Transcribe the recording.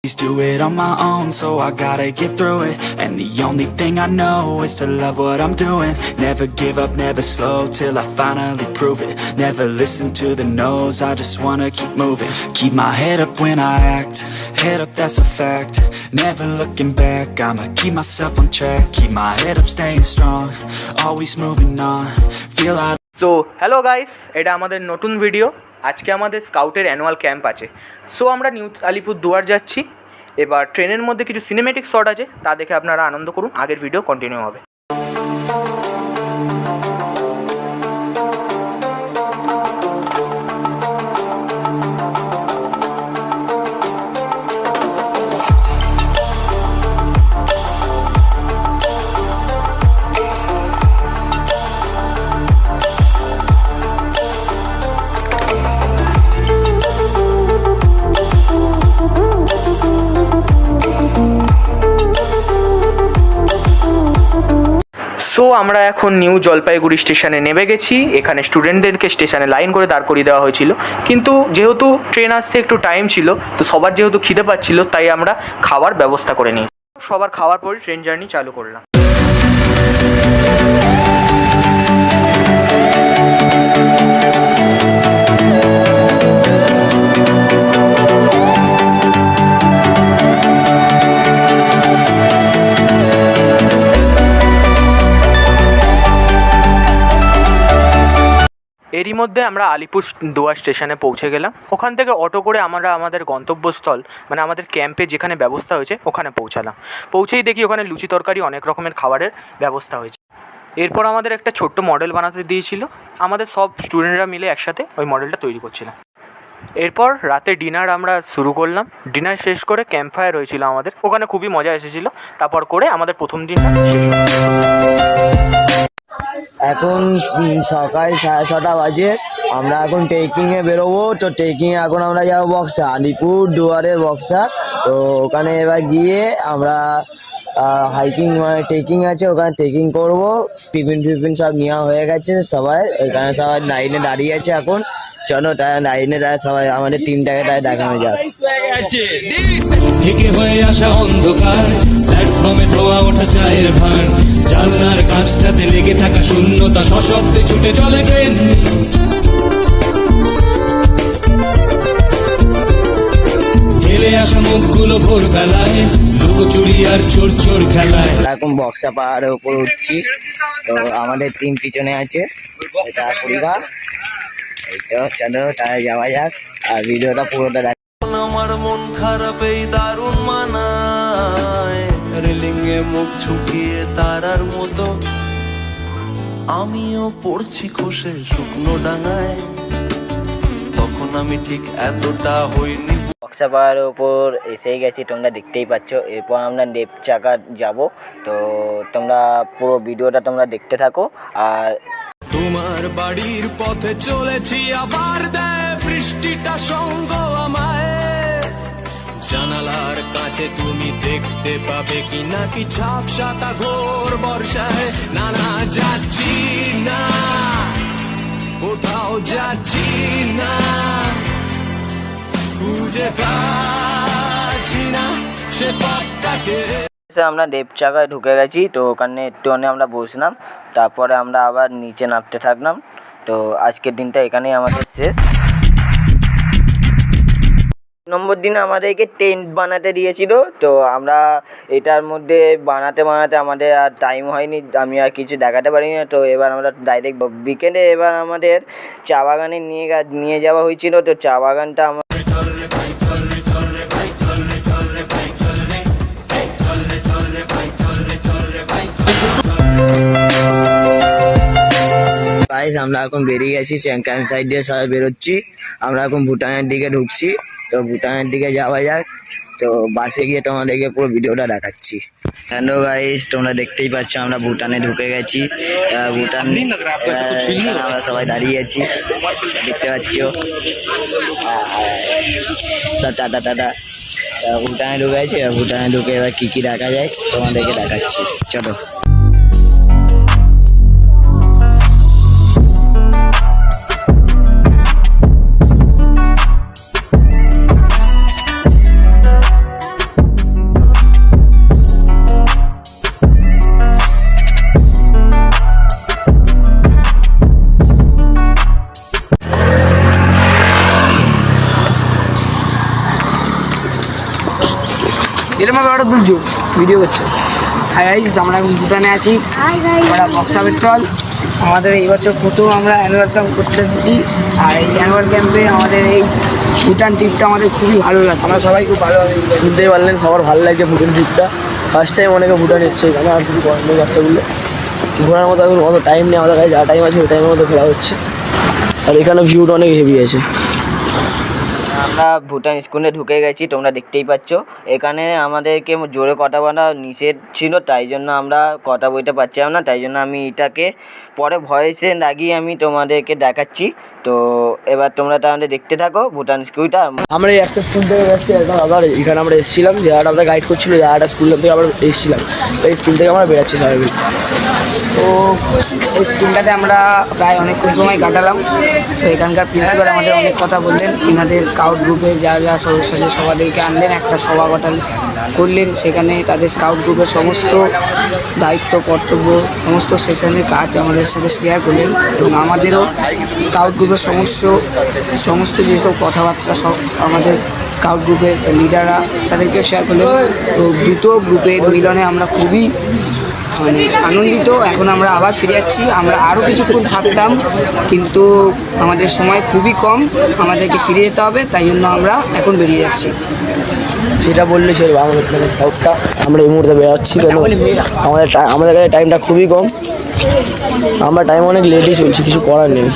Do it on my own, so I gotta get through it. And the only thing I know is to love what I'm doing. Never give up, never slow, till I finally prove it. Never listen to the no's, I just wanna keep moving. Keep my head up when I act, head up, that's a fact. Never looking back, I'ma keep myself on track. Keep my head up, staying strong, always moving on. Feel I so hello guys, এটা আমাদের নতুন video. আজকে আমাদের স্কাউটের annual camp আছে। So আমরা new Alipurduar যাচ্ছি। এবার ট্রেনের মধ্যে কিছু সিনেমেটিক শট আছে, তা দেখে আপনারা আনন্দ করুন। আগের ভিডিও কন্টিনিউ হবে। সো আমরা এখন নিউ জলপাইগুড়ি স্টেশনে নেমে গেছি। এখানে স্টুডেন্টদেরকে স্টেশনে লাইন করে দাঁড় করিয়ে দেওয়া হয়েছিল, কিন্তু যেহেতু ট্রেন আসতে একটু টাইম ছিল, তো সবার যেহেতু খিদে পাচ্ছিল, তাই আমরা খাওয়ার ব্যবস্থা করে নিই। সবার খাওয়ার পরে ট্রেন জার্নি চালু করলাম। এরই মধ্যে আমরা আলিপুরদুয়ার স্টেশনে পৌঁছে গেলাম। ওখান থেকে অটো করে আমরা আমাদের গন্তব্যস্থল, মানে আমাদের ক্যাম্পে যেখানে ব্যবস্থা হয়েছে ওখানে পৌঁছালাম। পৌঁছেই দেখি ওখানে লুচি তরকারি অনেক রকমের খাবারের ব্যবস্থা হয়েছে। এরপর আমাদের একটা ছোট্ট মডেল বানাতে দিয়েছিল, আমাদের সব স্টুডেন্টরা মিলে একসাথে ওই মডেলটা তৈরি করছিলাম। এরপর রাতে ডিনার আমরা শুরু করলাম। ডিনার শেষ করে ক্যাম্প ফায়ার হয়েছিল আমাদের, ওখানে খুবই মজা এসেছিলো। তারপর করে আমাদের প্রথম দিনটা শেষ হলো। এখন সকাল 6:30 বাজে। আমরা এখন ট্রেকিংয়ে বেরোবো। তো ট্রেকিংয়ে এখন আমরা যাবো বক্সা, আলিপুরদুয়ারের বক্সা। তো ওখানে এবার গিয়ে আমরা হাইকিং ট্রেকিং আছে, ওখানে ট্রেকিং করবো। টিফিন সব নেওয়া হয়ে গেছে সবাই, ওখানে সবাই লাইনে দাঁড়িয়ে আছে এখন। চলো তাই লাইনে দাঁড়িয়ে সবাই আমাদের টিমটাকে তাই দেখানো যাক। থেকে হয়ে আসা অন্ধকার প্ল্যাটফর্মে ধোয়া ওঠা চায়ের ভার, জানলার কাছটাতে লেগে থাকা শূন্যতা, সশব্দে ছুটে চলে ট্রেন। হেলে আসা মুখগুলো ভোরবেলায় লুকোচুরি আর চোর চোর খেলায়। এখন বক্সা পাহাড়ের উপর উঠছি। তো আমাদের টিম পিছনে আছে, এটা পরিবার। এইটা চলো তাই যাওয়া যাক, আর ভিডিওটা পুরোটা দেখ। আমার মন খারাপ এই দারুণ মানায়, রেলিংয়ে মুখ ঝুঁকিয়ে তারার মতো আমিও পড়ছি খসে শুকনো ডাঙায়। তখন আমি ঠিক এতটা হইনি। বক্সা পাহাড়ের উপর এসেই গেছি, তোমরা দেখতেই পাচ্ছ। এরপর আমরা নেপচাকা যাব। তো তোমরা পুরো ভিডিওটা তোমরা দেখতে থাকো। আর তোমার বাড়ির পথে চলেছি, আবার দেয় বৃষ্টিটা সঙ্গ আমায়। জানালার কাছে তুমি দেখতে পাবে কি নাকি ঝাপসাতা ঘোর বর্ষায়। না না যাচ্ছি না, কোথাও যাচ্ছি না, খুঁজে পাচ্ছি না সে পথটাকে। আমরা নেপচাকায় ঢুকে গেছি। তো ওখানে একটু আমরা বসলাম, তারপরে আমরা আবার নিচে নামতে থাকলাম। তো আজকের দিনটা এখানেই আমাদের শেষ। নম্বর দিনে আমাদেরকে টেন্ট বানাতে দিয়েছিল। তো আমরা এটার মধ্যে বানাতে আমাদের আর টাইম হয়নি, আমি আর কিছু দেখাতে পারিনি। তো এবার আমরা ডাইরেক্ট বিকেলে এবার আমাদের চা বাগানে নিয়ে যাওয়া হয়েছিল। তো চা বাগানটা আমরা এখন বেরিয়ে গেছি, ক্যাম্প সাইড দিয়ে সবাই বেরোচ্ছি। আমরা এখন ভুটানের দিকে ঢুকছি। তো ভুটানের দিকে যাওয়া যাক। তো বাসে গিয়ে তোমাদেরকে পুরো ভিডিওটা দেখাচ্ছি। হ্যালো গাইস, তোমরা দেখতেই পাচ্ছ আমরা ভুটানে ঢুকে গেছি। ভুটান আমরা সবাই দাঁড়িয়ে আছি, দেখতে পাচ্ছ। সব টাটা ভুটানে ঢুকে গেছি। ভুটানে ঢুকে এবার কী দেখা যায় তোমাদেরকে দেখাচ্ছি, চলো। এরকম ব্যাপারটা তুলছো ভিডিও করছো। হাই গাইস, আমরা এখন ভুটানে আছি, আমরা বক্সা পেট্রোল। আমাদের এই বছর প্রথম আমরা অ্যানুয়াল ক্যাম্প করতে এসেছি। আর এই অ্যানুয়াল ক্যাম্পে আমাদের এই ভুটান ট্রিপটা আমাদের খুবই ভালো লাগছে। আমরা সবাই খুব ভালোভাবে শুনতেই পারলেন, সবার ভালো লাগছে ভুটান ট্রিপটা। ফার্স্ট টাইম অনেকে ভুটান এসছে এখানে, আর কিছু গরম বাচ্চাগুলো ঘোরার মতো এখন অত টাইম নেই আমাদের কাছে, যা টাইম আছে ওই টাইমের মতো ঘোরা হচ্ছে। আর এখানে ভিউটা অনেক হেভি আছে। আমরা ভুটান স্কুলে ঢুকে গেছি, তোমরা দেখতেই পাচ্ছ। এখানে আমাদেরকে জোরে কথা বলা নিষেধ ছিল, তাই জন্য আমরা কথা বলতে পারছিলাম না। তাই জন্য আমি এটাকে পরে ভয়েসে লাগিয়ে আমি তোমাদেরকে দেখাচ্ছি। তো এবার তোমরা তাহলে দেখতে থাকো ভুটান স্কুলটা। আমরা এই একটা স্কুল থেকে যাচ্ছি, একটা আবার এখানে আমরা এসেছিলাম, যারা আমাদের গাইড করছিল, যারা স্কুল থেকে আমরা এসেছিলাম, এই স্কুল থেকে আমরা বেরাচ্ছি সবাই মিলে। তো ওই স্কুলটাতে আমরা প্রায় অনেকক্ষণ সময় কাটালাম। তো এখানকার প্রিন্সিপাল আমাদের অনেক কথা বললেন, এনাদের স্কাউট গ্রুপে যা যা সদস্য আছে সবাইকে আনলেন, একটা সভা গঠন করলেন। সেখানে তাদের স্কাউট গ্রুপের সমস্ত দায়িত্ব কর্তব্য সমস্ত সেশনের কাজ আমাদের সাথে শেয়ার করলেন, এবং আমাদেরও স্কাউট গ্রুপের সমস্ত যেসব কথাবার্তা সব আমাদের স্কাউট গ্রুপের লিডাররা তাদেরকেও শেয়ার করলেন। তো দুটো গ্রুপের মিলনে আমরা খুবই আনন্দিত। এখন আমরা আবার ফিরে যাচ্ছি। আমরা আরও কিছুক্ষণ থাকতাম, কিন্তু আমাদের সময় খুবই কম, আমাদেরকে ফিরে যেতে হবে, তাই জন্য আমরা এখন বেরিয়ে যাচ্ছি। সেটা বললে চলবে, আমাদের সবটা আমরা এই মুহূর্তে বেরোচ্ছি, কেন আমাদের কাছে টাইমটা খুবই কম, আমরা টাইম অনেক লেটই চলছি, কিছু করার নেই।